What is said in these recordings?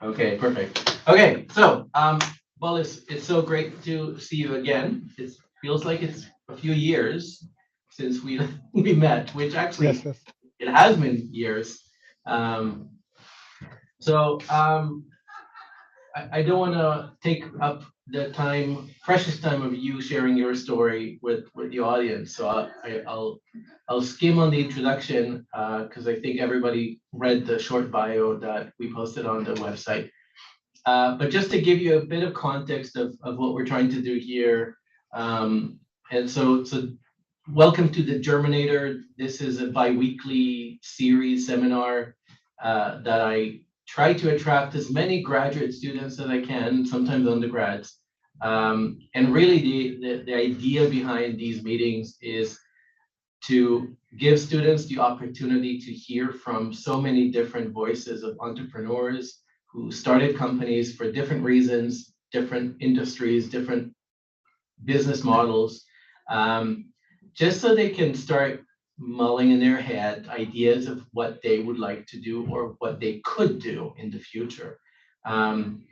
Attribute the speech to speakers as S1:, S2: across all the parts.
S1: Okay, perfect. Okay, so Bolis, it's so great to see you again. It feels like it's a few years since we we met, which
S2: Yes,
S1: actually
S2: yes.
S1: it has been years. Um, so I don't want to take up the time, precious time of you sharing your story with the audience. So I'll skim on the introduction because I think everybody read the short bio that we posted on the website. But just to give you a bit of context of what we're trying to do here, and so welcome to the Germinator. This is a bi-weekly series seminar that I try to attract as many graduate students as I can, sometimes undergrads. And really the idea behind these meetings is to give students the opportunity to hear from so many different voices of entrepreneurs who started companies for different reasons, different industries, different business models, um, just so they can start mulling in their head ideas of what they would like to do or what they could do in the future.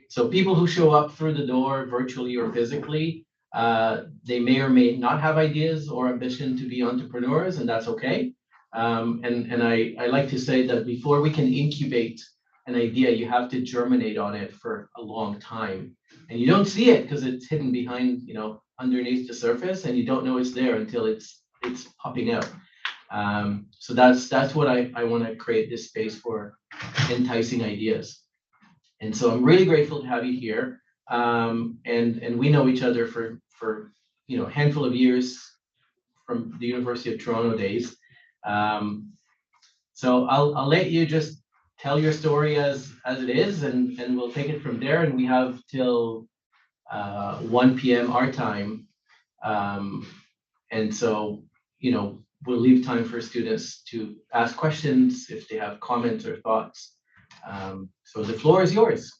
S1: So people who show up through the door virtually or physically, they may or may not have ideas or ambition to be entrepreneurs, and that's okay. And I like to say that before we can incubate an idea, you have to germinate on it for a long time. And you don't see it because it's hidden behind, underneath the surface, and you don't know it's there until it's popping out. So that's what I want to create this space for enticing ideas. And so I'm really grateful to have you here. And we know each other for a handful of years from the University of Toronto days. Um, so I'll let you just tell your story as it is, and we'll take it from there. And we have till 1 p.m. our time. Um, and so, we'll leave time for students to ask questions if they have comments or thoughts. So the floor is yours.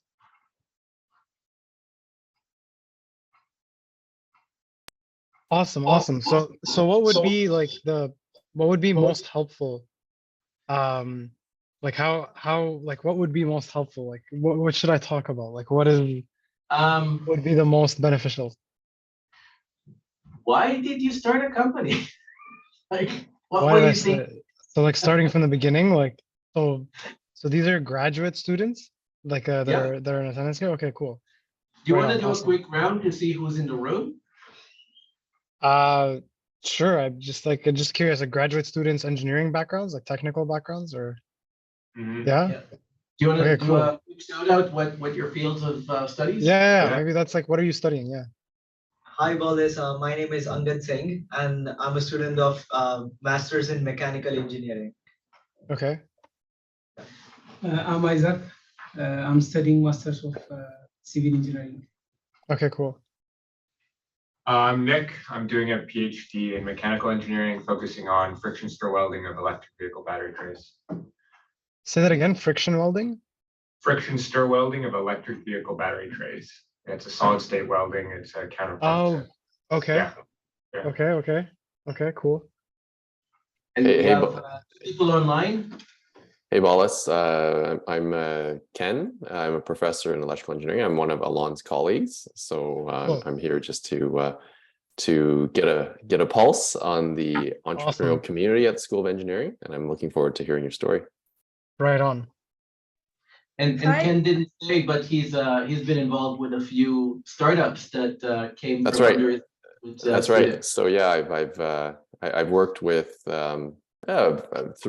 S2: Awesome, awesome. So what would be like what would be most helpful? Um, like like what would be most helpful? Like what should I talk about? Like what is
S1: Um,
S2: would be the most beneficial?
S1: why did you start a company? Like, what
S2: Why
S1: were
S2: did I
S1: you thinking?
S2: start? So like starting from the beginning, like so so these are graduate students, like
S1: Yeah.
S2: they're in attendance here. Okay, cool.
S1: Do you
S2: Right
S1: want to
S2: on,
S1: do a
S2: awesome.
S1: quick round to see who's in the room?
S2: Uh sure. I'm just curious, like graduate students, engineering backgrounds, like technical backgrounds, or yeah?
S1: Yeah. Do you want to
S2: Okay,
S1: do
S2: cool.
S1: a quick shout out what your fields of studies?
S2: Yeah, maybe that's like what are you studying? Yeah.
S3: Hi, Bolis. My name is Angad Singh, and I'm a student of Masters in Mechanical Engineering.
S2: Okay.
S4: I'm Isaac. I'm studying Masters of Civil Engineering.
S2: Okay, cool.
S5: I'm Nick. I'm doing a PhD in mechanical engineering, focusing on friction stir welding of electric vehicle battery trays.
S2: Say that again, friction welding?
S5: Friction stir welding of electric vehicle battery trays. It's a solid state welding. It's a counterpart.
S2: Oh, okay.
S5: Yeah. Yeah.
S2: Okay, cool.
S1: And
S6: Hey,
S1: we
S6: hey,
S1: have
S6: Bo-
S1: people online.
S6: hey, Bolis. I'm Ken. I'm a professor in electrical engineering. I'm one of Alon's colleagues, so
S2: Cool.
S6: I'm here just to get a pulse on the entrepreneurial
S2: Awesome.
S6: community at the School of Engineering, and I'm looking forward to hearing your story.
S2: Right on.
S1: And
S7: Hi.
S1: Ken didn't say, but he's been involved with a few startups that came
S6: That's
S1: from
S6: right.
S1: under his
S6: That's right.
S1: students.
S6: So yeah, I've worked with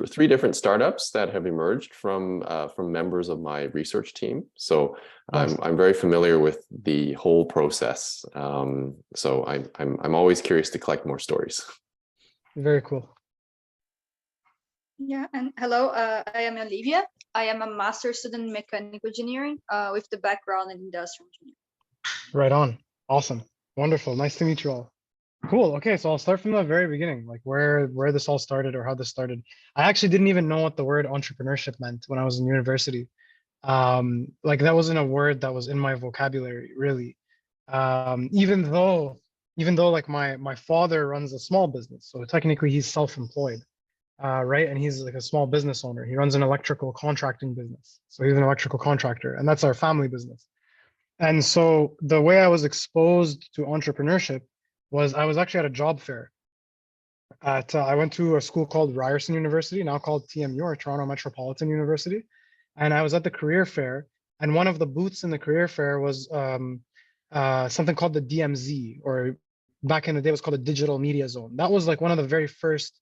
S6: three different startups that have emerged from members of my research team. So
S2: Nice.
S6: I'm very familiar with the whole process. So I'm always curious to collect more stories.
S2: Very cool.
S7: Yeah, and hello, I am Olivia. I am a master's student in mechanical engineering with the background in industrial engineering.
S2: Right on. Awesome. Wonderful. Nice to meet you all. Cool. Okay, so I'll start from the very beginning, like where this all started or how this started. I actually didn't even know what the word entrepreneurship meant when I was in university. Like that wasn't a word that was in my vocabulary, really. Even though like my father runs a small business, so technically he's self-employed. right? And he's like a small business owner. He runs an electrical contracting business. So he's an electrical contractor, and that's our family business. And so the way I was exposed to entrepreneurship was I was actually at a job fair. I went to a school called Ryerson University, now called TMU, or Toronto Metropolitan University, and I was at the career fair. And one of the booths in the career fair was something called the DMZ, or back in the day it was called a Digital Media Zone. That was like one of the very first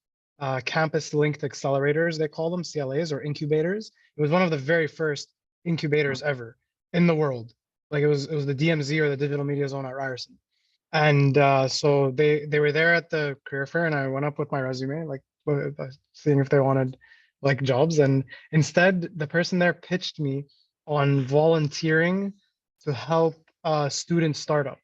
S2: campus-linked accelerators, they call them, CLAs or incubators. It was one of the very first incubators ever in the world. Like it was the DMZ, or the Digital Media Zone at Ryerson. And so they were there at the career fair, and I went up with my resume, like seeing if they wanted like jobs. And instead, the person there pitched me on volunteering to help student startups.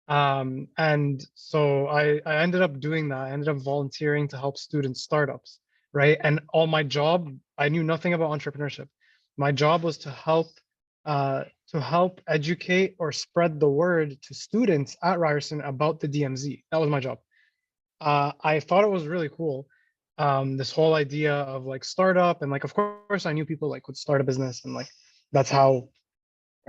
S2: And so I ended up doing that. I ended up volunteering to help student startups, right? And all my job, I knew nothing about entrepreneurship. My job was to help educate or spread the word to students at Ryerson about the DMZ. That was my job. I thought it was really cool. This whole idea of like startup, and like, of course, I knew people like would start a business, and like that's how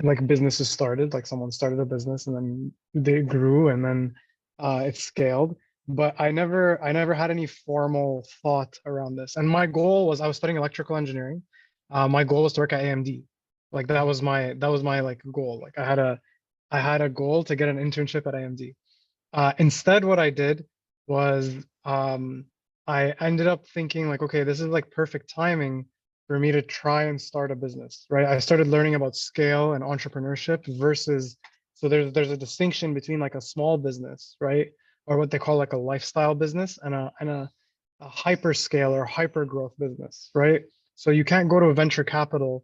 S2: like businesses started. Like someone started a business and then they grew, and then it scaled. But I never had any formal thought around this. And my goal was, I was studying electrical engineering. My goal was to work at AMD. Like that was my like goal. Like I had a goal to get an internship at AMD. Instead, what I did was I ended up thinking like, okay, this is like perfect timing for me to try and start a business, right? I started learning about scale and entrepreneurship versus, so there's a distinction between like a small business, right? Or what they call like a lifestyle business, and a hyper scale or hyper growth business, right? So you can't go to a venture capital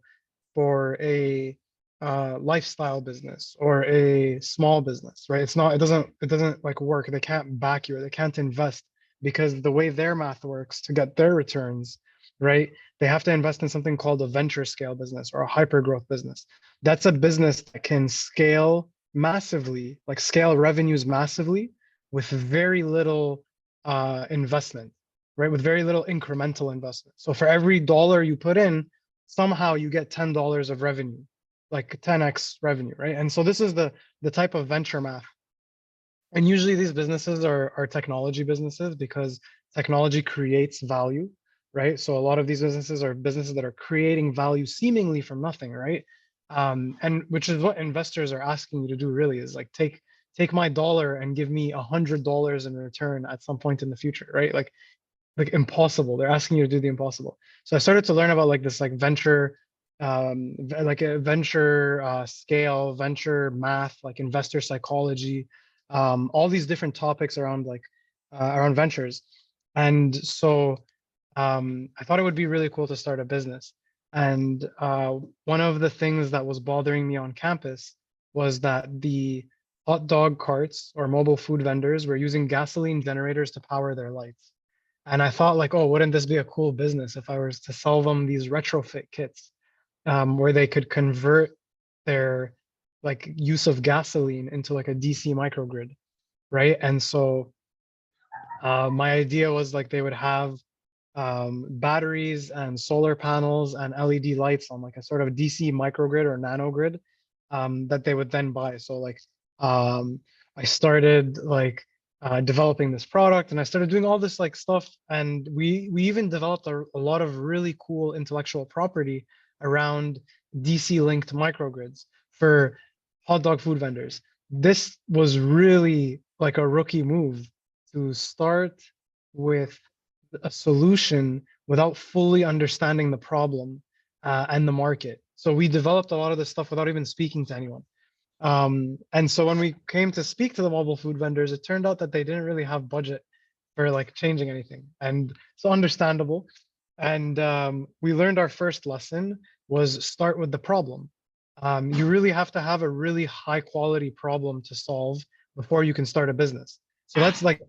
S2: for a lifestyle business or a small business, right? It doesn't like work. They can't back you, or they can't invest, because the way their math works to get their returns, right? They have to invest in something called a venture scale business or a hyper growth business. That's a business that can scale massively, like scale revenues massively with very little investment, right? With very little incremental investment. So for every dollar you put in, somehow you get $10 of revenue, like 10x revenue, right? And so this is the type of venture math. And usually these businesses are technology businesses, because technology creates value, right? So a lot of these businesses are businesses that are creating value seemingly from nothing, right? And which is what investors are asking you to do, really, is like take my dollar and give me $100 in return at some point in the future, right? Like impossible. They're asking you to do the impossible. So I started to learn about like this like venture, like a venture scale, venture math, like investor psychology, all these different topics around like around ventures. And so I thought it would be really cool to start a business. And one of the things that was bothering me on campus was that the hot dog carts or mobile food vendors were using gasoline generators to power their lights. And I thought like, oh, wouldn't this be a cool business if I was to sell them these retrofit kits where they could convert their like use of gasoline into like a DC microgrid, right? And so my idea was like they would have batteries and solar panels and LED lights on like a sort of DC microgrid or nanogrid that they would then buy. So like I started like developing this product, and I started doing all this like stuff, and we even developed a lot of really cool intellectual property around DC linked microgrids for hot dog food vendors. This was really like a rookie move to start with a solution without fully understanding the problem and the market. So we developed a lot of this stuff without even speaking to anyone. And so when we came to speak to the mobile food vendors, it turned out that they didn't really have budget for like changing anything. And so understandable. And we learned our first lesson was start with the problem. You really have to have a really high quality problem to solve before you can start a business. So that's like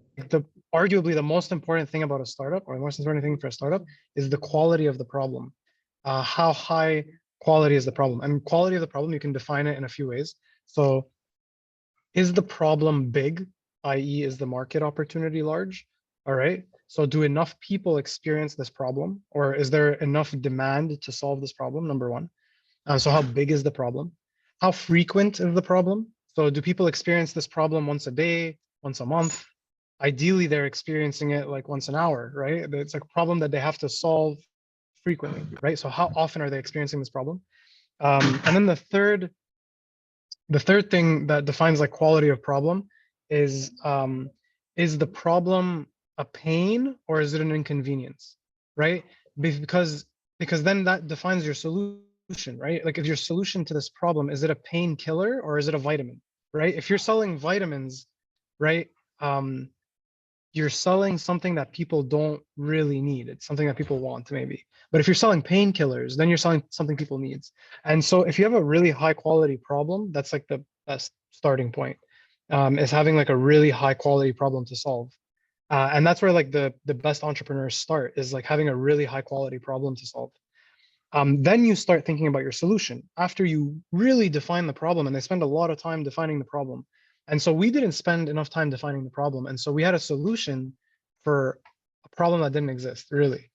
S2: arguably the most important thing about a startup, or the most important thing for a startup, is the quality of the problem. How high quality is the problem? And quality of the problem, you can define it in a few ways. So is the problem big, i.e. is the market opportunity large? All right. So do enough people experience this problem, or is there enough demand to solve this problem? Number one. So how big is the problem? How frequent is the problem? So do people experience this problem once a day, once a month? Ideally, they're experiencing it like once an hour, right? It's a problem that they have to solve frequently, right? So how often are they experiencing this problem? And then the third thing that defines like quality of problem is the problem a pain or is it an inconvenience, right? Because then that defines your solution, right? Like if your solution to this problem, is it a painkiller or is it a vitamin, right? If you're selling vitamins, right, you're selling something that people don't really need. It's something that people want maybe. But if you're selling painkillers, then you're selling something people needs. And so if you have a really high quality problem, that's like the best starting point, is having like a really high quality problem to solve. And that's where like the best entrepreneurs start, is like having a really high quality problem to solve. Then you start thinking about your solution after you really define the problem, and they spend a lot of time defining the problem. And so we didn't spend enough time defining the problem. And so we had a solution for a problem that didn't exist really.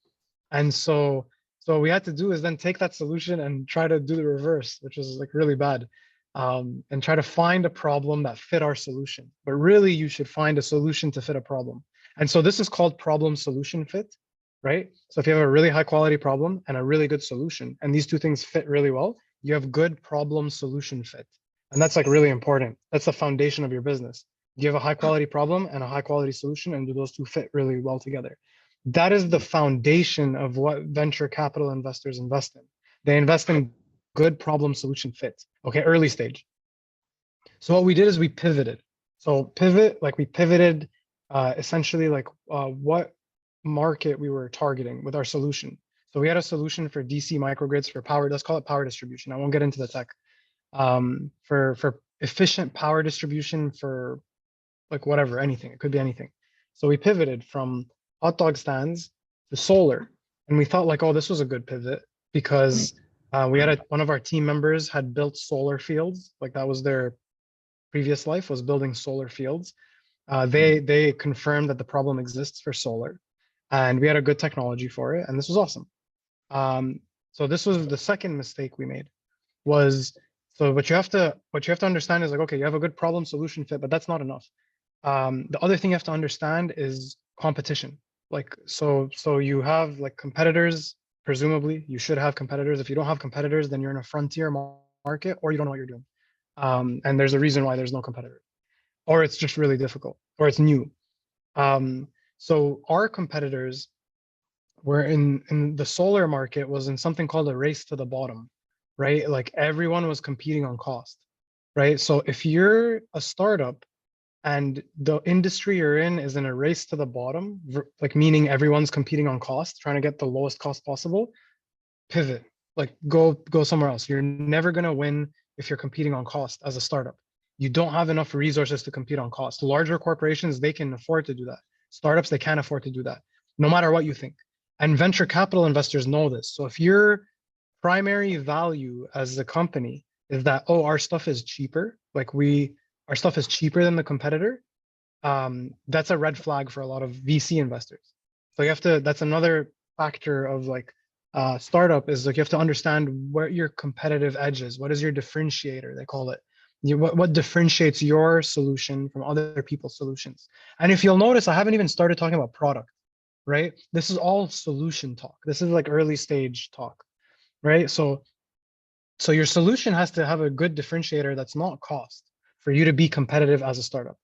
S2: And so what we had to do is then take that solution and try to do the reverse, which is like really bad, and try to find a problem that fit our solution. But really you should find a solution to fit a problem. And so this is called problem solution fit, right? So if you have a really high quality problem and a really good solution, and these two things fit really well, you have good problem solution fit. And that's like really important. That's the foundation of your business. You have a high quality problem and a high quality solution, and do those two fit really well together? That is the foundation of what venture capital investors invest in. They invest in good problem solution fit, okay, early stage. So what we did is we pivoted. So pivot, like we pivoted essentially like what market we were targeting with our solution. So we had a solution for DC microgrids for power, let's call it power distribution. I won't get into the tech. For efficient power distribution for like whatever, anything, it could be anything. So we pivoted from hot dog stands to solar. And we thought like, oh, this was a good pivot because we had one of our team members had built solar fields. Like that was their previous life, was building solar fields. They confirmed that the problem exists for solar, and we had a good technology for it. And this was awesome. So this was the second mistake we made, was, so what you have to understand is like, okay, you have a good problem solution fit, but that's not enough. The other thing you have to understand is competition. Like, so you have like competitors, presumably you should have competitors. If you don't have competitors, then you're in a frontier market, or you don't know what you're doing. And there's a reason why there's no competitor, or it's just really difficult, or it's new. So our competitors were in the solar market, was in something called a race to the bottom, right? Like everyone was competing on cost, right? So if you're a startup and the industry you're in is in a race to the bottom, like meaning everyone's competing on cost, trying to get the lowest cost possible, pivot, like go somewhere else. You're never going to win if you're competing on cost as a startup. You don't have enough resources to compete on cost. Larger corporations, they can afford to do that. Startups, they can't afford to do that, no matter what you think. And venture capital investors know this. So if your primary value as a company is that, oh, our stuff is cheaper, like our stuff is cheaper than the competitor, that's a red flag for a lot of VC investors. So you have to, that's another factor of like startup, is like you have to understand what your competitive edge is. What is your differentiator, they call it. What differentiates your solution from other people's solutions. And if you'll notice, I haven't even started talking about product, right? This is all solution talk. This is like early stage talk, right? So your solution has to have a good differentiator that's not cost for you to be competitive as a startup.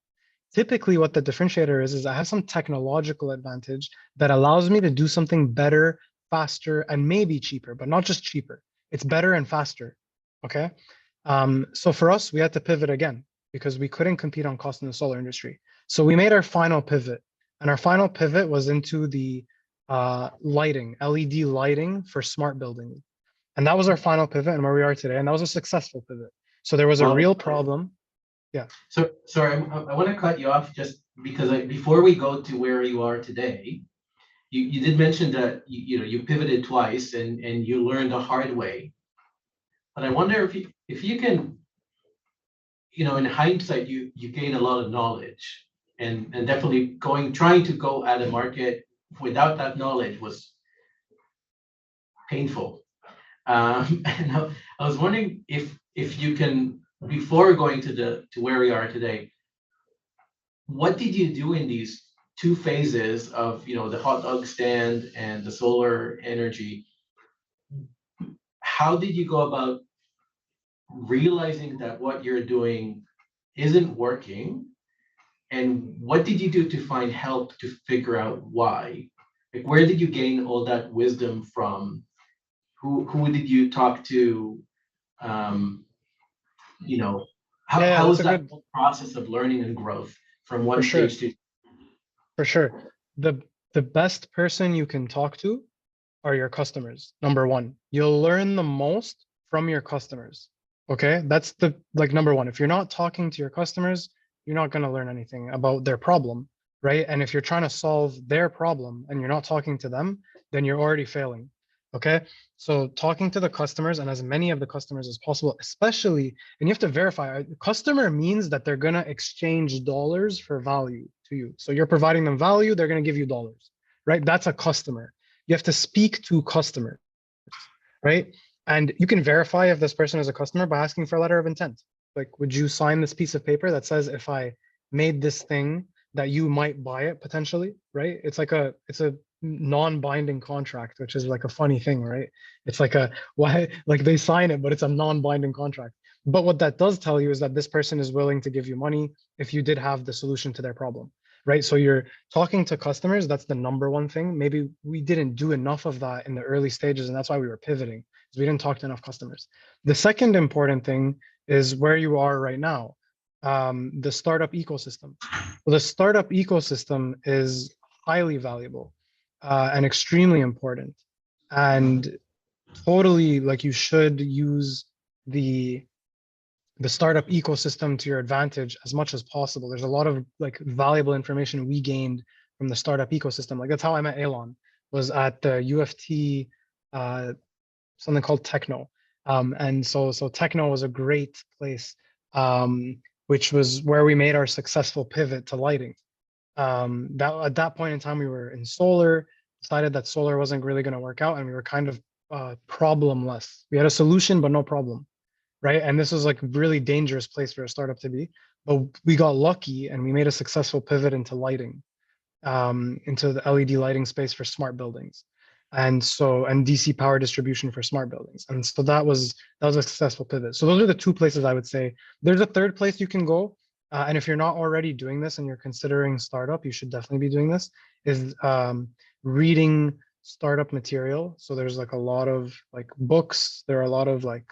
S2: Typically what the differentiator is I have some technological advantage that allows me to do something better, faster, and maybe cheaper, but not just cheaper. It's better and faster, okay? So for us, we had to pivot again because we couldn't compete on cost in the solar industry. So we made our final pivot, and our final pivot was into the lighting, LED lighting for smart buildings. And that was our final pivot and where we are today. And that was a successful pivot. So there was a real problem. Yeah.
S1: So sorry, I want to cut you off just because before we go to where you are today, you did mention that you pivoted twice and you learned the hard way. But I wonder if you can, in hindsight, you gain a lot of knowledge and definitely trying to go at a market without that knowledge was painful. And I was wondering if you can, before going to where we are today, what did you do in these two phases of, the hot dog stand and the solar energy? How did you go about realizing that what you're doing isn't working? And what did you do to find help to figure out why? Like, where did you gain all that wisdom from? Who did you talk to? Um, you know,
S2: Yeah,
S1: how
S2: that's
S1: was
S2: a
S1: that
S2: good,
S1: whole process of learning and growth from
S2: for
S1: one
S2: sure,
S1: stage to?
S2: for sure. The best person you can talk to are your customers. Number one, you'll learn the most from your customers. Okay, that's the like number one. If you're not talking to your customers, you're not going to learn anything about their problem, right? And if you're trying to solve their problem and you're not talking to them, then you're already failing. Okay, so talking to the customers and as many of the customers as possible, especially, and you have to verify. Customer means that they're going to exchange dollars for value to you. So you're providing them value, they're going to give you dollars, right? That's a customer. You have to speak to customers, right? And you can verify if this person is a customer by asking for a letter of intent. Like, would you sign this piece of paper that says if I made this thing that you might buy it potentially, right? It's a non-binding contract, which is like a funny thing, right? It's like a why like they sign it, but it's a non-binding contract. But what that does tell you is that this person is willing to give you money if you did have the solution to their problem, right? So you're talking to customers. That's the number one thing. Maybe we didn't do enough of that in the early stages, and that's why we were pivoting, because we didn't talk to enough customers. The second important thing is where you are right now, the startup ecosystem. Well, the startup ecosystem is highly valuable and extremely important, and totally like you should use the startup ecosystem to your advantage as much as possible. There's a lot of like valuable information we gained from the startup ecosystem. Like that's how I met Elon, was at the UFT, something called Techno. And so Techno was a great place, which was where we made our successful pivot to lighting. That at that point in time, we were in solar, decided that solar wasn't really going to work out, and we were kind of problemless. We had a solution, but no problem, right? And this was like a really dangerous place for a startup to be. But we got lucky and we made a successful pivot into lighting, into the LED lighting space for smart buildings. And DC power distribution for smart buildings. And so that was a successful pivot. So those are the two places I would say. There's a third place you can go. And if you're not already doing this and you're considering startup, you should definitely be doing this, is reading startup material. So there's like a lot of like books, there are a lot of like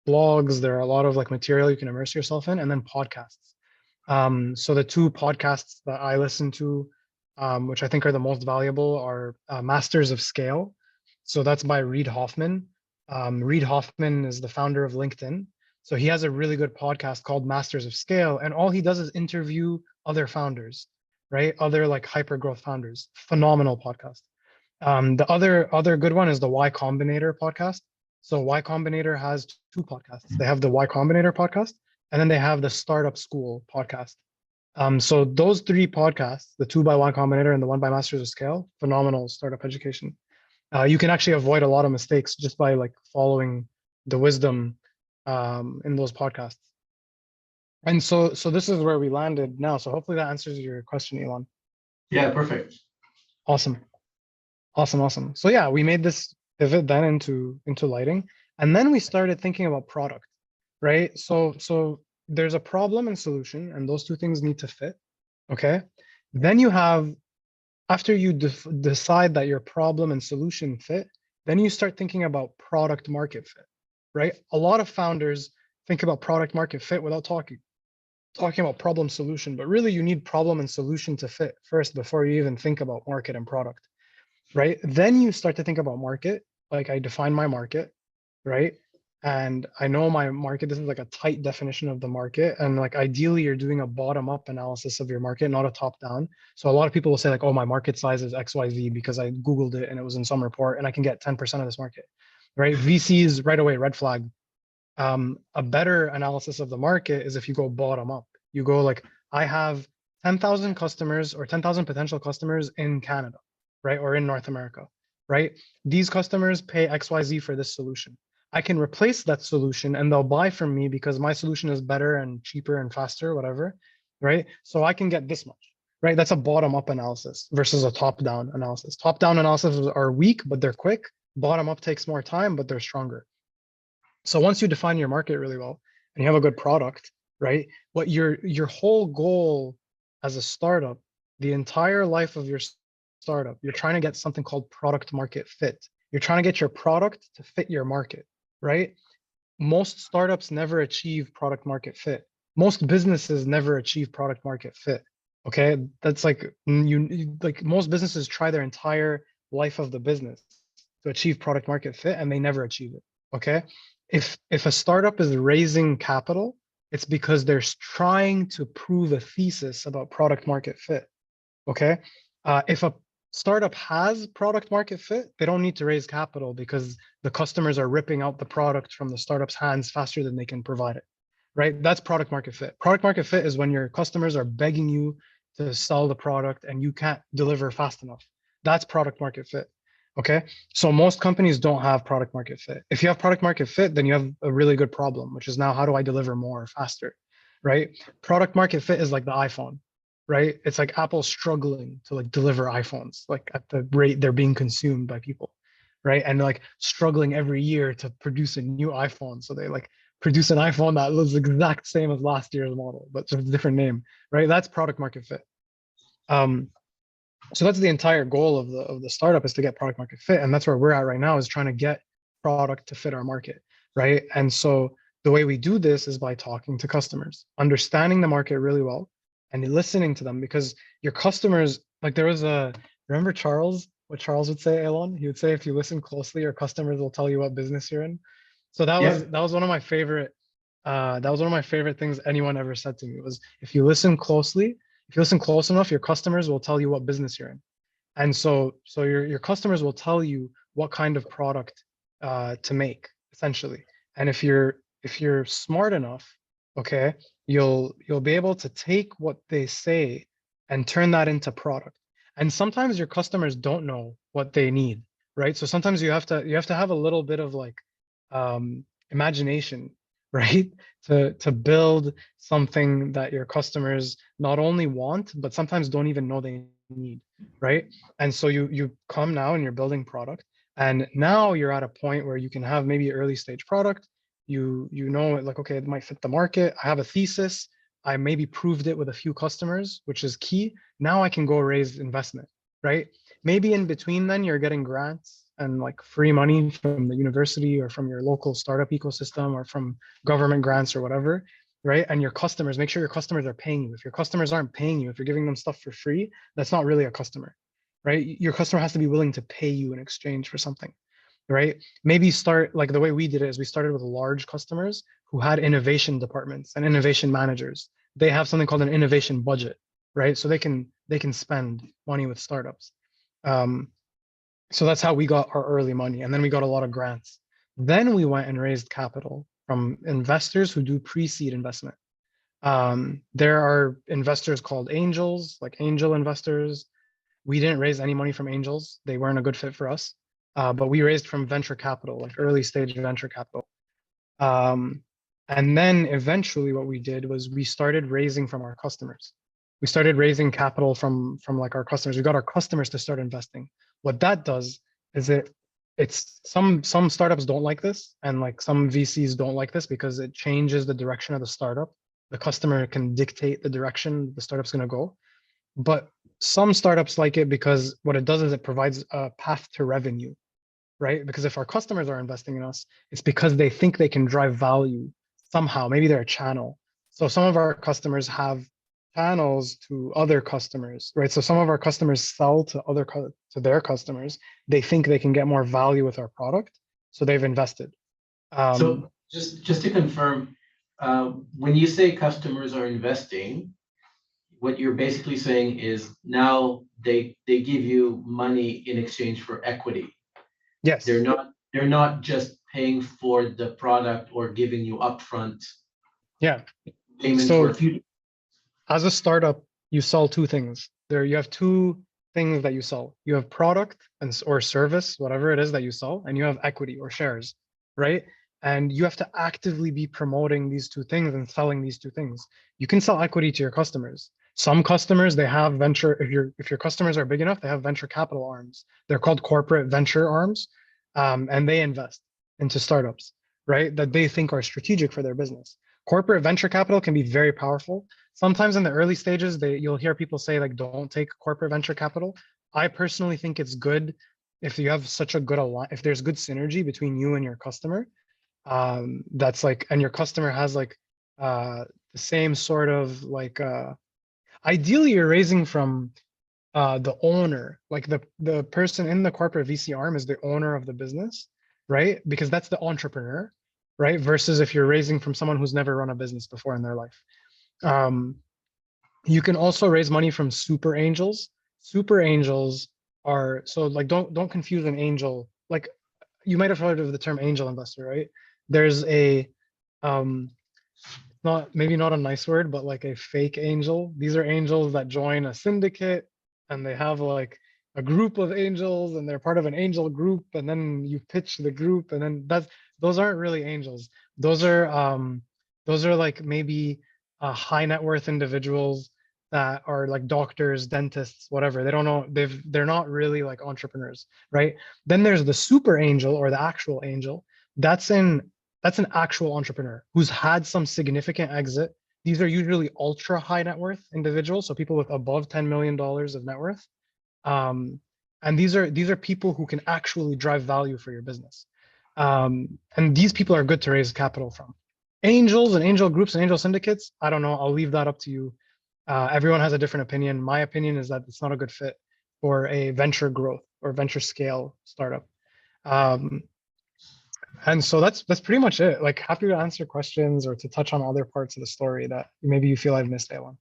S2: blogs, there are a lot of like material you can immerse yourself in, and then podcasts. So the two podcasts that I listen to, which I think are the most valuable, are Masters of Scale. So that's by Reid Hoffman. Reid Hoffman is the founder of LinkedIn. So he has a really good podcast called Masters of Scale, and all he does is interview other founders, right? Other like hyper growth founders. Phenomenal podcast. The other good one is the Y Combinator podcast. So Y Combinator has two podcasts. They have the Y Combinator podcast, and then they have the Startup School podcast. So those three podcasts, the two by Y Combinator and the one by Masters of Scale, phenomenal startup education. You can actually avoid a lot of mistakes just by like following the wisdom in those podcasts. And so this is where we landed now. So hopefully that answers your question, Elon.
S1: Yeah, perfect.
S2: Awesome. So yeah, we made this pivot then into lighting, and then we started thinking about product, right? So there's a problem and solution, and those two things need to fit. Okay. Then you have, after you decide that your problem and solution fit, then you start thinking about product market fit, right? A lot of founders think about product market fit without talking about problem solution, but really you need problem and solution to fit first before you even think about market and product, right? Then you start to think about market. Like I define my market, right? And I know my market, this is like a tight definition of the market. And like ideally you're doing a bottom up analysis of your market, not a top down. So a lot of people will say like, oh, my market size is XYZ because I Googled it and it was in some report and I can get 10% of this market, right? VCs right away, red flag. A better analysis of the market is if you go bottom up. You go like, I have 10,000 customers or 10,000 potential customers in Canada. right? Or in North America, right? These customers pay XYZ for this solution. I can replace that solution and they'll buy from me because my solution is better and cheaper and faster, whatever, right? So I can get this much, right? That's a bottom-up analysis versus a top-down analysis. Top-down analysis are weak, but they're quick. Bottom-up takes more time, but they're stronger. So once you define your market really well and you have a good product, right? What your whole goal as a startup, the entire life of your startup, you're trying to get something called product market fit. You're trying to get your product to fit your market, right? Most startups never achieve product market fit. Most businesses never achieve product market fit. Okay, that's like like most businesses try their entire life of the business to achieve product market fit and they never achieve it. Okay, if a startup is raising capital, it's because they're trying to prove a thesis about product market fit. Okay, if a startup has product market fit, they don't need to raise capital because the customers are ripping out the product from the startup's hands faster than they can provide it, right? That's product market fit. Product market fit is when your customers are begging you to sell the product and you can't deliver fast enough. That's product market fit. Okay, so most companies don't have product market fit. If you have product market fit, then you have a really good problem, which is now how do I deliver more faster, right? Product market fit is like the iPhone, right? It's like Apple struggling to like deliver iPhones, like at the rate they're being consumed by people, right? And like struggling every year to produce a new iPhone. So they like produce an iPhone that looks the exact same as last year's model, but just a different name, right? That's product market fit. So that's the entire goal of the startup, is to get product market fit, and that's where we're at right now, is trying to get product to fit our market, right? And so the way we do this is by talking to customers, understanding the market really well, and listening to them, because your customers, like there was remember Charles, what Charles would say, Elon? He would say, if you listen closely, your customers will tell you what business you're in. So that was one of my favorite things anyone ever said to me, was if you listen closely, if you listen close enough, your customers will tell you what business you're in. And so your customers will tell you what kind of product to make, essentially. And if you're smart enough, okay, you'll be able to take what they say and turn that into product. And sometimes your customers don't know what they need, right? So sometimes you have to have a little bit of like imagination, right? To build something that your customers not only want, but sometimes don't even know they need, right? And so you come now and you're building product, and now you're at a point where you can have maybe early stage product. You know, like, okay, it might fit the market. I have a thesis. I maybe proved it with a few customers, which is key. Now I can go raise investment, right? Maybe in between then you're getting grants and like free money from the university or from your local startup ecosystem or from government grants or whatever, right? And your customers, make sure your customers are paying you. If your customers aren't paying you, if you're giving them stuff for free, that's not really a customer, right? Your customer has to be willing to pay you in exchange for something, right? Maybe start, like the way we did it is we started with large customers who had innovation departments and innovation managers. They have something called an innovation budget, right? So they can spend money with startups. So that's how we got our early money. And then we got a lot of grants. Then we went and raised capital from investors who do pre-seed investment. There are investors called angels, like angel investors. We didn't raise any money from angels. They weren't a good fit for us. But we raised from venture capital, like early stage venture capital. And then eventually what we did was we started raising from our customers. We started raising capital from like our customers. We got our customers to start investing. What that does is it's some startups don't like this, and like some VCs don't like this because it changes the direction of the startup. The customer can dictate the direction the startup's going to go. But some startups like it because what it does is it provides a path to revenue, right? Because if our customers are investing in us, it's because they think they can drive value somehow. Maybe they're a channel. So some of our customers have channels to other customers, right? So some of our customers sell to their customers. They think they can get more value with our product, so they've invested.
S1: So just to confirm, when you say customers are investing, what you're basically saying is now they give you money in exchange for equity.
S2: Yes.
S1: They're not just paying for the product or giving you upfront payments for a few.
S2: As a startup, you sell two things. You have two things that you sell. You have product or service, whatever it is that you sell, and you have equity or shares, right? And you have to actively be promoting these two things and selling these two things. You can sell equity to your customers. Some customers, they have venture, if your customers are big enough, they have venture capital arms. They're called corporate venture arms, and they invest into startups, right? That they think are strategic for their business. Corporate venture capital can be very powerful. Sometimes in the early stages, you'll hear people say like, don't take corporate venture capital. I personally think it's good if you have such a good if there's good synergy between you and your customer. That's like, and your customer has like the same sort of like, ideally you're raising from the owner, like the person in the corporate VC arm is the owner of the business, right? Because that's the entrepreneur, right? Versus if you're raising from someone who's never run a business before in their life. You can also raise money from super angels. Super angels are, so like don't confuse an angel. Like you might have heard of the term angel investor, right? There's a maybe not a nice word, but like a fake angel. These are angels that join a syndicate and they have like a group of angels and they're part of an angel group, and then you pitch the group, and then those aren't really angels. Those are like maybe high net worth individuals that are like doctors, dentists, whatever. They don't know, they're not really like entrepreneurs, right? Then there's the super angel or the actual angel. That's an actual entrepreneur who's had some significant exit. These are usually ultra high net worth individuals, so people with above $10 million of net worth. And these are people who can actually drive value for your business. And these people are good to raise capital from. Angels and angel groups and angel syndicates, I don't know, I'll leave that up to you. Everyone has a different opinion. My opinion is that it's not a good fit for a venture growth or venture scale startup. And so that's pretty much it. Like, happy to answer questions or to touch on other parts of the story that maybe you feel I've missed out on.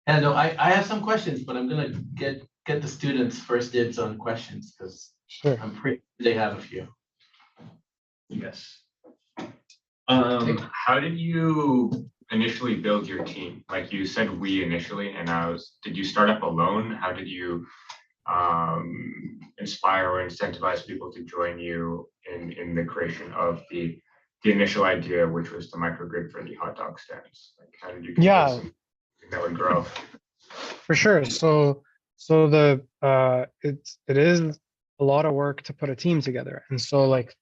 S1: And no, I have some questions, but I'm gonna get the students first dibs on questions because
S2: Sure.
S1: I'm pretty they have a few.
S5: Yes. How did you initially build your team? Like you said, we initially, and did you start up alone? How did you inspire or incentivize people to join you in the creation of the initial idea, which was the microgrid for the hot dog stands? Like, how did you convince them that would grow?
S2: For sure. So the it is a lot of work to put a team together. And so like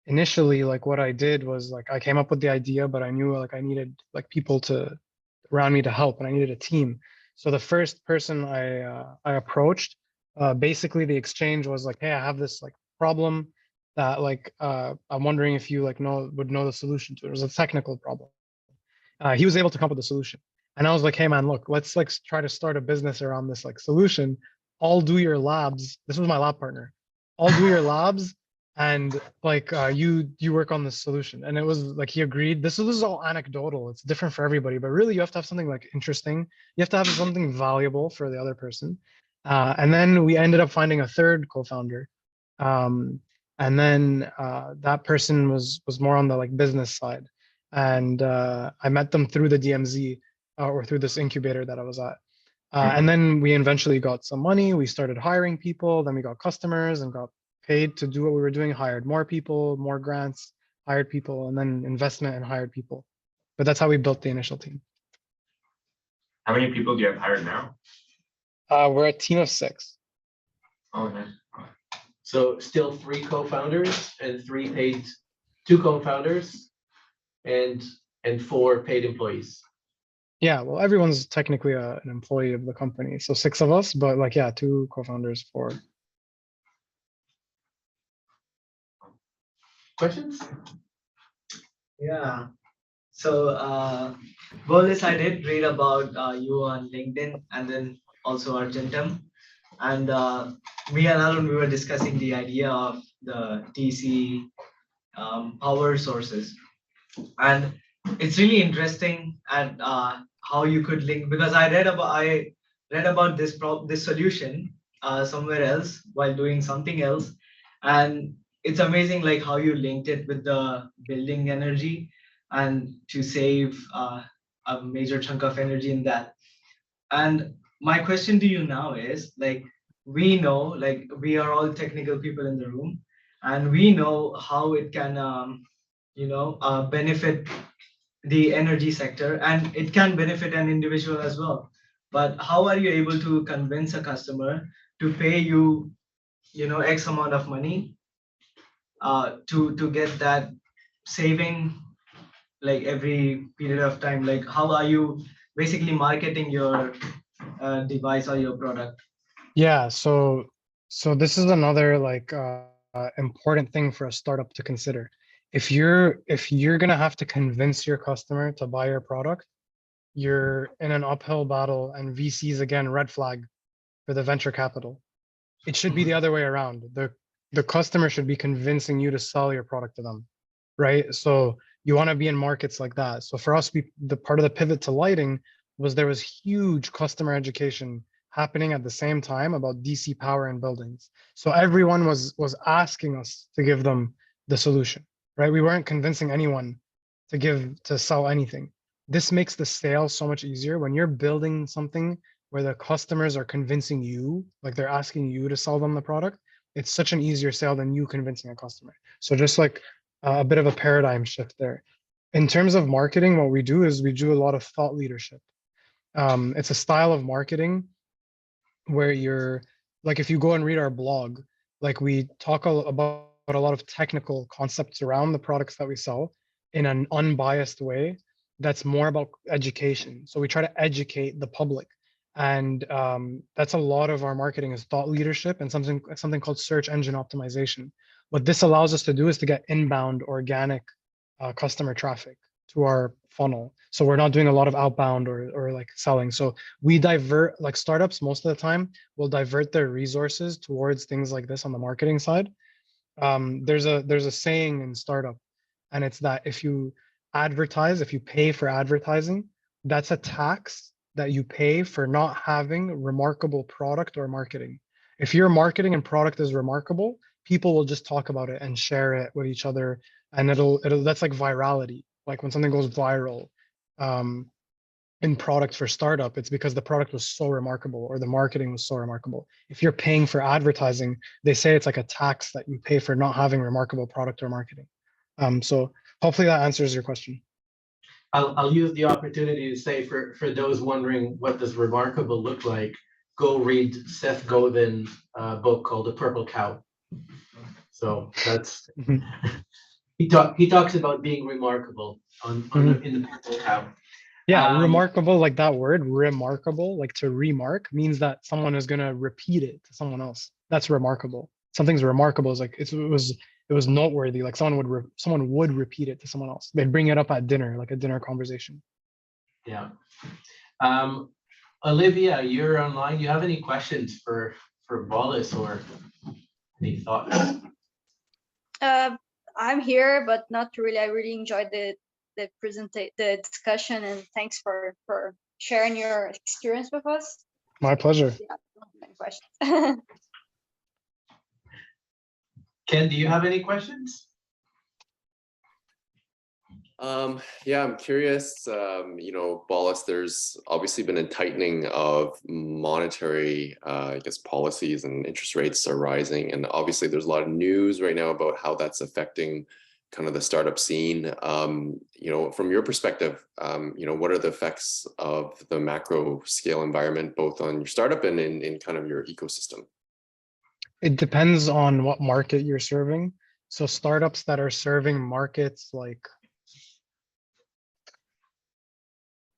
S2: initially, like what I did was like I came up with the idea, but I knew like I needed like people around me to help, and I needed a team. So the first person I approached, basically the exchange was like, hey, I have this like problem that like I'm wondering if you like would know the solution to it. It was a technical problem. He was able to come up with a solution. And I was like, hey man, look, let's like try to start a business around this like solution. I'll do your labs. This was my lab partner. I'll do your labs, and like you work on the solution. And it was like he agreed. This is all anecdotal. It's different for everybody, but really you have to have something like interesting. You have to have something valuable for the other person. And then we ended up finding a third co-founder. And then that person was more on the like business side. And I met them through the DMZ or through this incubator that I was at. And then we eventually got some money. We started hiring people. Then we got customers and got paid to do what we were doing, hired more people, more grants, hired people, and then investment and hired people. But that's how we built the initial team.
S5: How many people do you have hired now?
S2: We're a team of 6.
S5: Oh, nice.
S1: So still 3 co-founders and 2 co-founders and 4 paid employees.
S2: Yeah, well, everyone's technically an employee of the company. So 6 of us, but like, yeah, 2 co-founders, 4.
S1: Questions?
S3: Yeah. So, Bolis, I did read about you on LinkedIn and then also Argentum. And me and Arun, we were discussing the idea of the DC power sources. And it's really interesting at how you could link, because I read about this solution somewhere else while doing something else. And it's amazing like how you linked it with the building energy and to save a major chunk of energy in that. And my question to you now is like, we know, like we are all technical people in the room, and we know how it can, benefit the energy sector, and it can benefit an individual as well. But how are you able to convince a customer to pay you, X amount of money, to get that saving, like every period of time? Like, how are you basically marketing your device or your product?
S2: Yeah, so this is another like important thing for a startup to consider. If you're gonna have to convince your customer to buy your product, you're in an uphill battle, and VCs again, red flag for the venture capital. It should be the other way around. The customer should be convincing you to sell your product to them, right? So you want to be in markets like that. So for us, the part of the pivot to lighting was there was huge customer education happening at the same time about DC power in buildings. So everyone was asking us to give them the solution, right? We weren't convincing anyone to sell anything. This makes the sale so much easier when you're building something where the customers are convincing you, like they're asking you to sell them the product. It's such an easier sale than you convincing a customer. So just like a bit of a paradigm shift there. In terms of marketing, what we do is we do a lot of thought leadership. It's a style of marketing where you're like, if you go and read our blog, like we talk about a lot of technical concepts around the products that we sell in an unbiased way that's more about education. So we try to educate the public, and that's a lot of our marketing is thought leadership and something called search engine optimization. What this allows us to do is to get inbound organic customer traffic to our funnel. So we're not doing a lot of outbound or like selling. So we divert, like startups most of the time will divert their resources towards things like this on the marketing side. There's a saying in startup, and it's that if you advertise, if you pay for advertising, that's a tax that you pay for not having remarkable product or marketing. If your marketing and product is remarkable, people will just talk about it and share it with each other, and it'll that's like virality. Like when something goes viral in product for startup, it's because the product was so remarkable or the marketing was so remarkable. If you're paying for advertising, they say it's like a tax that you pay for not having remarkable product or marketing. So hopefully that answers your question.
S1: I'll use the opportunity to say for those wondering what does remarkable look like, go read Seth Godin's book called The Purple Cow. So that's he talks about being remarkable in the Purple Cow.
S2: Yeah, remarkable, like that word, remarkable, like to remark means that someone is gonna repeat it to someone else. That's remarkable. Something's remarkable is like it was noteworthy. Like someone would repeat it to someone else. They'd bring it up at dinner, like a dinner conversation.
S1: Yeah. Olivia, you're online. Do you have any questions for Bolis or any thoughts?
S7: I'm here, but not really. I really enjoyed the discussion, and thanks for sharing your experience with us.
S2: My pleasure.
S7: Yeah, any questions?
S1: Ken, do you have any questions?
S6: Yeah, I'm curious, Bolis, there's obviously been a tightening of monetary, I guess, policies, and interest rates are rising. And obviously there's a lot of news right now about how that's affecting kind of the startup scene. From your perspective, what are the effects of the macro scale environment, both on your startup and in kind of your ecosystem?
S2: It depends on what market you're serving. So startups that are serving markets like,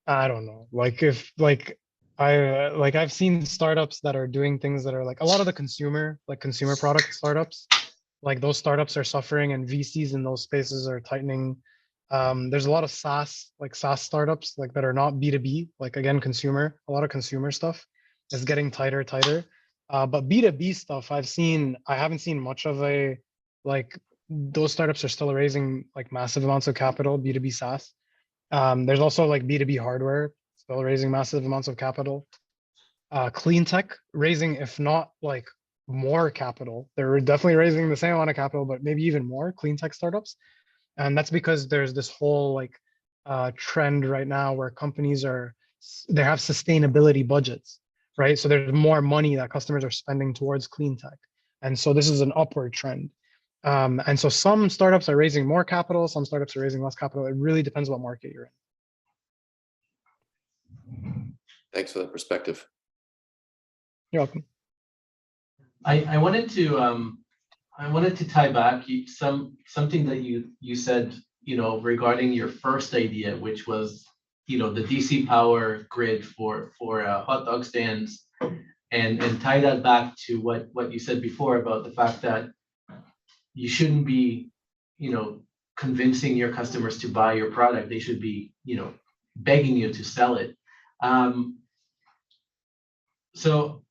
S2: I don't know, like if like I've seen startups that are doing things that are like a lot of the consumer product startups, like those startups are suffering, and VCs in those spaces are tightening. There's a lot of SaaS startups like that are not B2B, like again, a lot of consumer stuff is getting tighter. But B2B stuff, I haven't seen much of those startups are still raising like massive amounts of capital, B2B SaaS. There's also like B2B hardware still raising massive amounts of capital. Clean tech raising, if not like more capital. They're definitely raising the same amount of capital, but maybe even more clean tech startups. And that's because there's this whole trend right now where companies they have sustainability budgets. right? So there's more money that customers are spending towards clean tech. And so this is an upward trend. And so some startups are raising more capital, some startups are raising less capital. It really depends what market you're in.
S6: Thanks for that perspective.
S2: You're welcome.
S1: I wanted to tie back something that you said, regarding your first idea, which was, the DC power grid for hot dog stands, and tie that back to what you said before about the fact that you shouldn't be, convincing your customers to buy your product. They should be, begging you to sell it. So,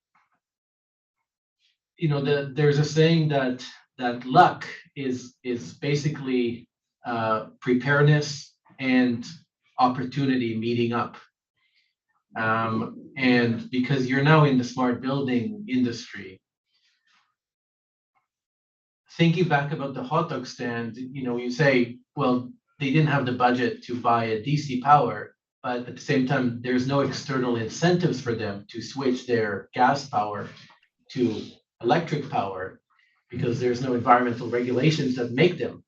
S1: there's a saying that luck is basically preparedness and opportunity meeting up. And because you're now in the smart building industry, thinking back about the hot dog stand, you say, well, they didn't have the budget to buy a DC power, but at the same time, there's no external incentives for them to switch their gas power to electric power because there's no environmental regulations that make them.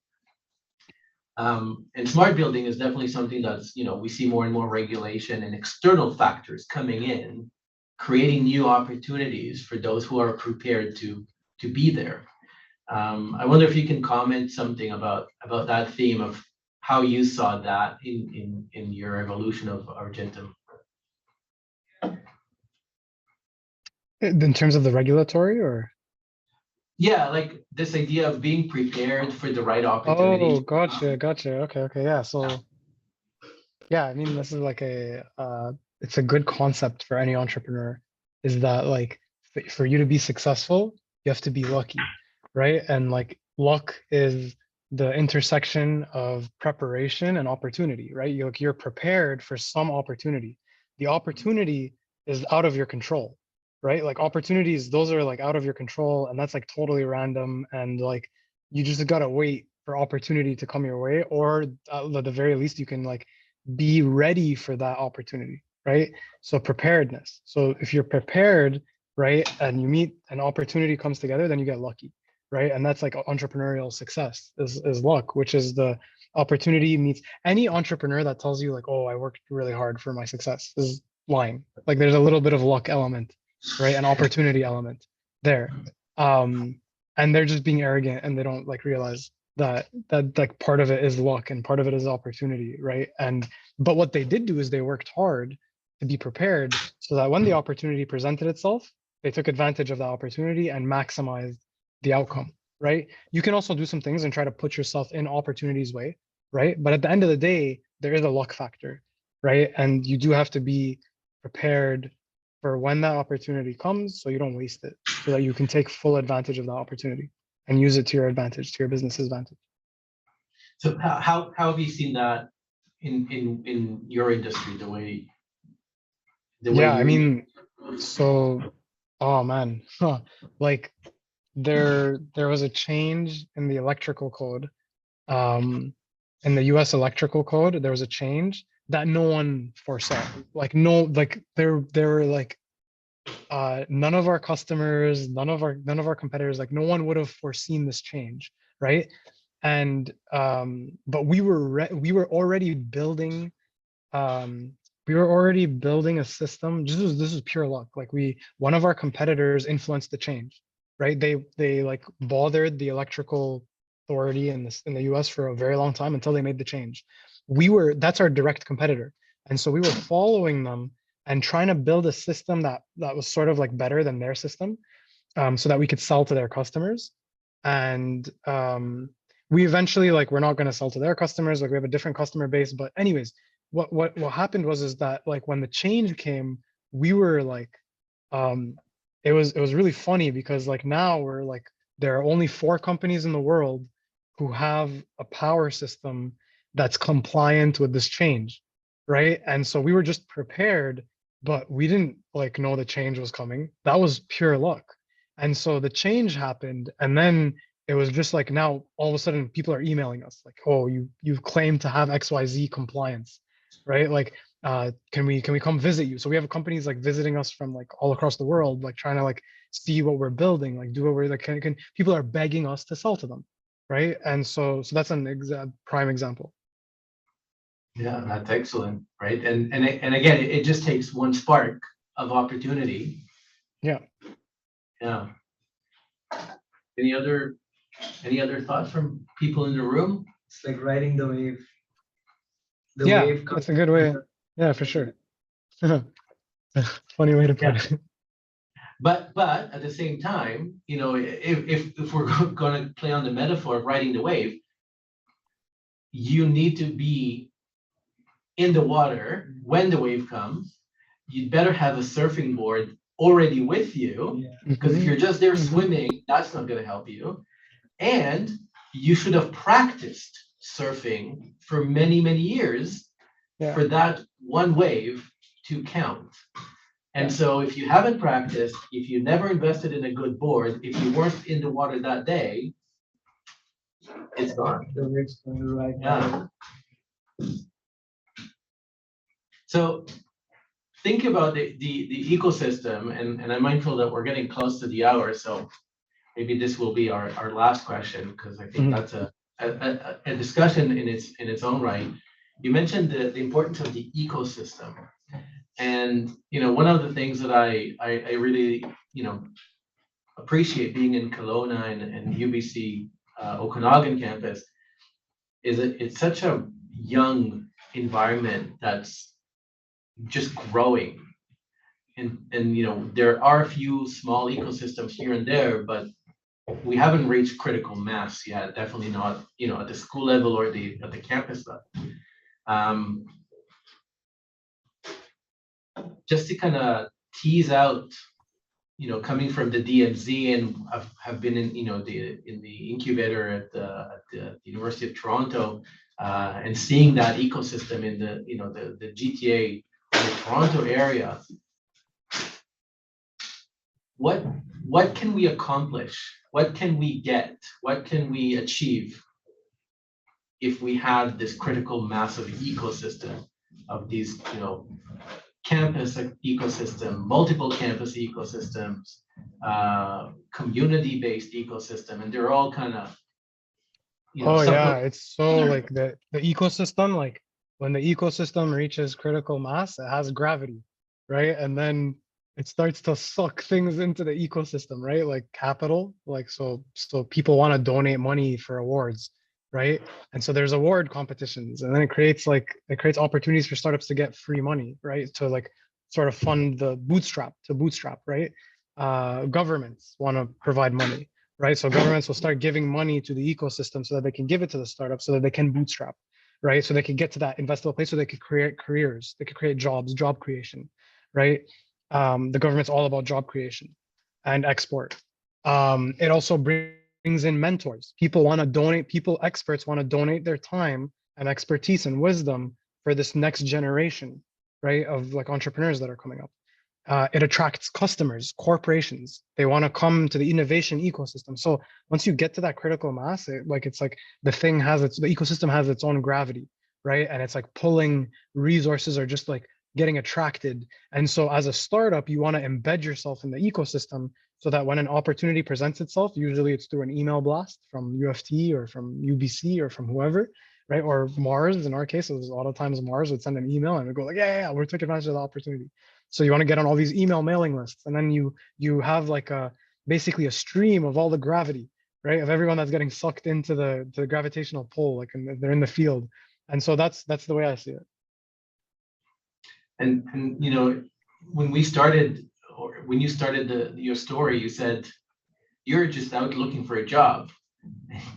S1: And smart building is definitely something that's, we see more and more regulation and external factors coming in, creating new opportunities for those who are prepared to be there. I wonder if you can comment something about that theme of how you saw that in your evolution of Argentum.
S2: In terms of the regulatory, or? Yeah,
S1: like this idea of being prepared for the right opportunity.
S2: Oh, gotcha. Okay, yeah. So, yeah, I mean, this is like it's a good concept for any entrepreneur. Is that like for you to be successful, you have to be lucky, right? And like luck is the intersection of preparation and opportunity, right? You're prepared for some opportunity. The opportunity is out of your control, right? Like opportunities, those are like out of your control, and that's like totally random, and like you just gotta wait for opportunity to come your way, or at the very least you can like be ready for that opportunity, right? So preparedness. So if you're prepared, right, and you meet an opportunity comes together, then you get lucky, right? And that's like entrepreneurial success is luck, which is the opportunity meets. Any entrepreneur that tells you like, oh, I worked really hard for my success is lying. Like there's a little bit of luck element, right? An opportunity element there. And they're just being arrogant, and they don't like realize that like part of it is luck and part of it is opportunity, right? But what they did do is they worked hard to be prepared so that when the opportunity presented itself, they took advantage of the opportunity and maximized the outcome, right? You can also do some things and try to put yourself in opportunities way, right? But at the end of the day, there is a luck factor, right? And you do have to be prepared for when that opportunity comes so you don't waste it, so that you can take full advantage of that opportunity and use it to your advantage, to your business's advantage.
S1: So how have you seen that in your industry, the way
S2: Yeah, I mean, so, oh man, like there was a change in the electrical code. In the US electrical code, there was a change that no one foresaw. Like there were like none of our customers, none of our competitors, like no one would have foreseen this change, right? And but we were already building a system. This is pure luck. Like one of our competitors influenced the change, right? They like bothered the electrical authority in the US for a very long time until they made the change. That's our direct competitor. And so we were following them and trying to build a system that was sort of like better than their system, so that we could sell to their customers. And we eventually, like, we're not going to sell to their customers, like we have a different customer base. But anyways, what happened is that like when the change came, we were like, it was really funny because like now we're like, there are only 4 companies in the world who have a power system that's compliant with this change, right? And so we were just prepared, but we didn't like know the change was coming. That was pure luck. And so the change happened, and then it was just like now all of a sudden people are emailing us like, oh, you've claimed to have XYZ compliance, right? Like can we come visit you? So we have companies like visiting us from like all across the world, like trying to like see what we're building, like do what we're like, can people are begging us to sell to them, right? And so that's an prime example.
S1: Yeah, that's excellent, right? And again, it just takes one spark of opportunity.
S2: Yeah.
S1: Yeah. Any other thoughts from people in the room?
S3: It's like riding the wave. The
S2: Yeah,
S3: wave comes.
S2: that's a good way. Yeah, for sure. Funny way to put
S1: Yeah.
S2: it.
S1: But at the same time, you know, if we're going to play on the metaphor of riding the wave, you need to be in the water when the wave comes. You'd better have a surfing board already with you,
S3: Yeah.
S1: because if you're just there
S2: Mhm.
S1: swimming, that's not going to help you. And you should have practiced surfing for many, many years
S2: Yeah.
S1: for that one wave to count. And
S2: Yeah.
S1: so if you haven't practiced, if you never invested in a good board, if you weren't in the water that day, it's gone.
S3: The waves going right
S1: Yeah. So think about the ecosystem, and I'm mindful that we're getting close to the hour, so maybe this will be our last question, because I think
S2: Mhm.
S1: that's a discussion in its own right. You mentioned the importance of the ecosystem. And you know, one of the things that I really, you know, appreciate being in Kelowna and UBC Okanagan campus is that it's such a young environment that's just growing. And you know, there are a few small ecosystems here and there, but we haven't reached critical mass yet. Definitely not, you know, at the school level or at the campus level. Just to kind of tease out, you know, coming from the DMZ and have been in, you know, in the incubator at the University of Toronto, and seeing that ecosystem in the, you know, the GTA, the Toronto area. What can we accomplish? What can we get? What can we achieve if we had this critical mass of ecosystem of these, you know, campus ecosystem, multiple campus ecosystems, community-based ecosystem, and they're all kind of, you know,
S2: Oh yeah, it's so like the ecosystem, like when the ecosystem reaches critical mass, it has gravity, right? And then it starts to suck things into the ecosystem, right? Like capital, like so people want to donate money for awards, right? And so there's award competitions, and then it creates opportunities for startups to get free money, right? To like sort of fund the bootstrap, right? Governments want to provide money, right? So governments will start giving money to the ecosystem so that they can give it to the startups so that they can bootstrap, right? So they can get to that investable place so they could create careers, they could create jobs, job creation, right? The government's all about job creation and export. It also brings in mentors. People want to donate, experts want to donate their time and expertise and wisdom for this next generation, right? Of like entrepreneurs that are coming up. It attracts customers, corporations. They want to come to the innovation ecosystem. So once you get to that critical mass, it's like the ecosystem has its own gravity, right? And it's like pulling resources are just like getting attracted. And so as a startup, you want to embed yourself in the ecosystem so that when an opportunity presents itself, usually it's through an email blast from UFT or from UBC or from whoever, right? Or Mars, in our case, it was a lot of times Mars would send an email and would go like, yeah, we're taking advantage of the opportunity. So you want to get on all these email mailing lists, and then you have like basically a stream of all the gravity, right? Of everyone that's getting sucked into the gravitational pull, like they're in the field. And so that's the way I see it.
S1: And you know, when we started, or when you started your story, you said you're just out looking for a job.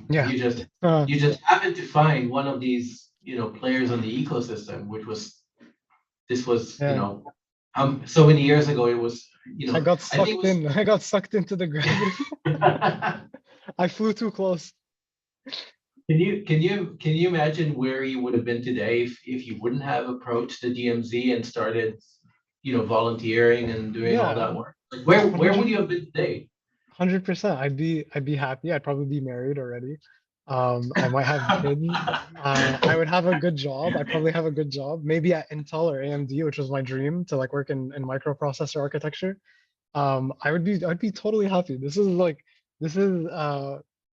S2: Yeah.
S1: You just happened to find one of these, you know, players on the ecosystem, which was, this was,
S2: Yeah.
S1: you know, so many years ago. It was, you know,
S2: I got sucked into the gravity. I flew too close.
S1: Can you imagine where you would have been today if you wouldn't have approached the DMZ and started, you know, volunteering and doing all that work? Like where would you have been today?
S2: 100%. I'd be happy. I'd probably be married already. I might have kids. I would have a good job. I'd probably have a good job, maybe at Intel or AMD, which was my dream to like work in microprocessor architecture. I'd be totally happy. This is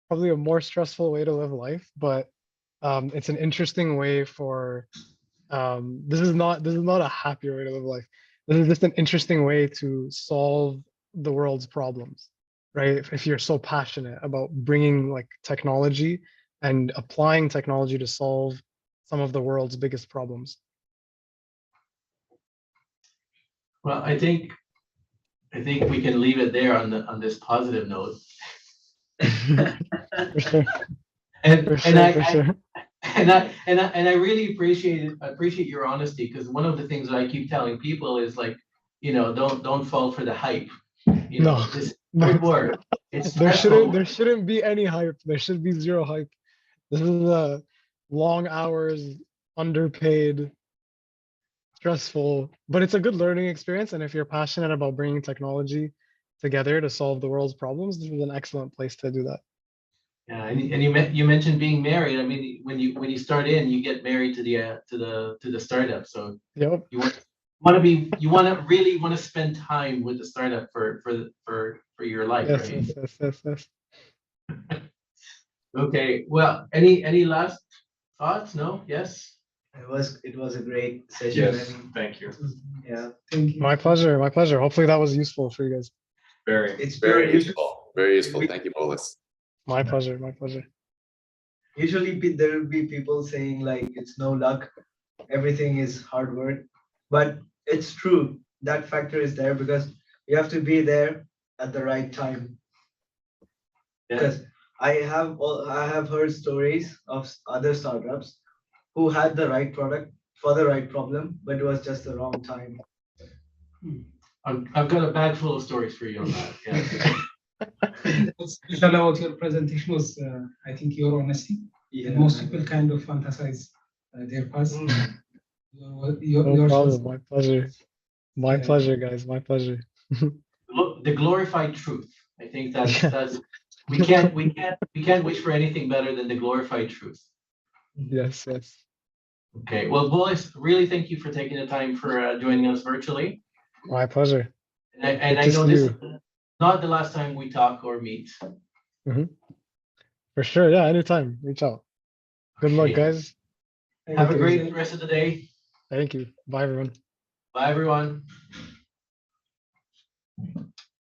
S2: probably a more stressful way to live life, but it's an interesting way for this is not a happier way to live life. This is just an interesting way to solve the world's problems, right? If you're so passionate about bringing like technology and applying technology to solve some of the world's biggest problems.
S1: Well, I think we can leave it there on this positive note.
S2: For sure,
S1: And
S2: for
S1: and
S2: sure,
S1: I,
S2: for
S1: I
S2: sure.
S1: and I really appreciate your honesty, because one of the things that I keep telling people is like, don't fall for the hype.
S2: No,
S1: This is
S2: no,
S1: hard work. It's stressful.
S2: there shouldn't be any hype. There should be zero hype. This is long hours, underpaid, stressful, but it's a good learning experience. And if you're passionate about bringing technology together to solve the world's problems, this is an excellent place to do that.
S1: Yeah, and you mentioned being married. I mean, when you start in, you get married to the startup. So
S2: Yep.
S1: you really want to spend time with the startup for your life,
S2: Yes,
S1: right?
S2: yes.
S1: Okay. Well, any last thoughts? No? Yes?
S3: It was a great session.
S5: Yes,
S3: I mean,
S5: thank you.
S3: yeah,
S4: Thank you.
S2: My pleasure. My pleasure. Hopefully that was useful for you guys.
S5: Very.
S3: it's
S6: Very
S3: pure.
S6: useful. Very useful. Thank you, Bolis.
S2: My pleasure. My pleasure.
S3: Usually there will be people saying like it's no luck, everything is hard work, but it's true. That factor is there because you have to be there at the right time.
S1: Yeah.
S3: Because I have heard stories of other startups who had the right product for the right problem, but it was just the wrong time.
S1: I've got a bag full of stories for you on that. Yeah.
S4: What's special about your presentation was, I think, your honesty. And most people kind of fantasize their past.
S3: Mm.
S2: No
S4: Yours
S2: problem.
S4: was,
S2: My pleasure. My
S4: Yeah.
S2: pleasure, guys. My pleasure.
S1: The glorified truth. I think
S2: Yeah.
S1: that's we can't wish for anything better than the glorified truth.
S2: Yes, yes.
S1: Okay. Well, boys, really thank you for taking the time for joining us virtually.
S2: My pleasure.
S1: And
S2: Good
S1: I
S2: to
S1: know
S2: see
S1: this
S2: you.
S1: is not the last time we talk or meet.
S2: For sure. Yeah, anytime. Reach out. Good luck,
S1: Okay.
S2: guys.
S1: Have a
S2: Take it
S1: great
S2: easy.
S1: rest of the day.
S2: Thank you. Bye, everyone.
S1: Bye, everyone.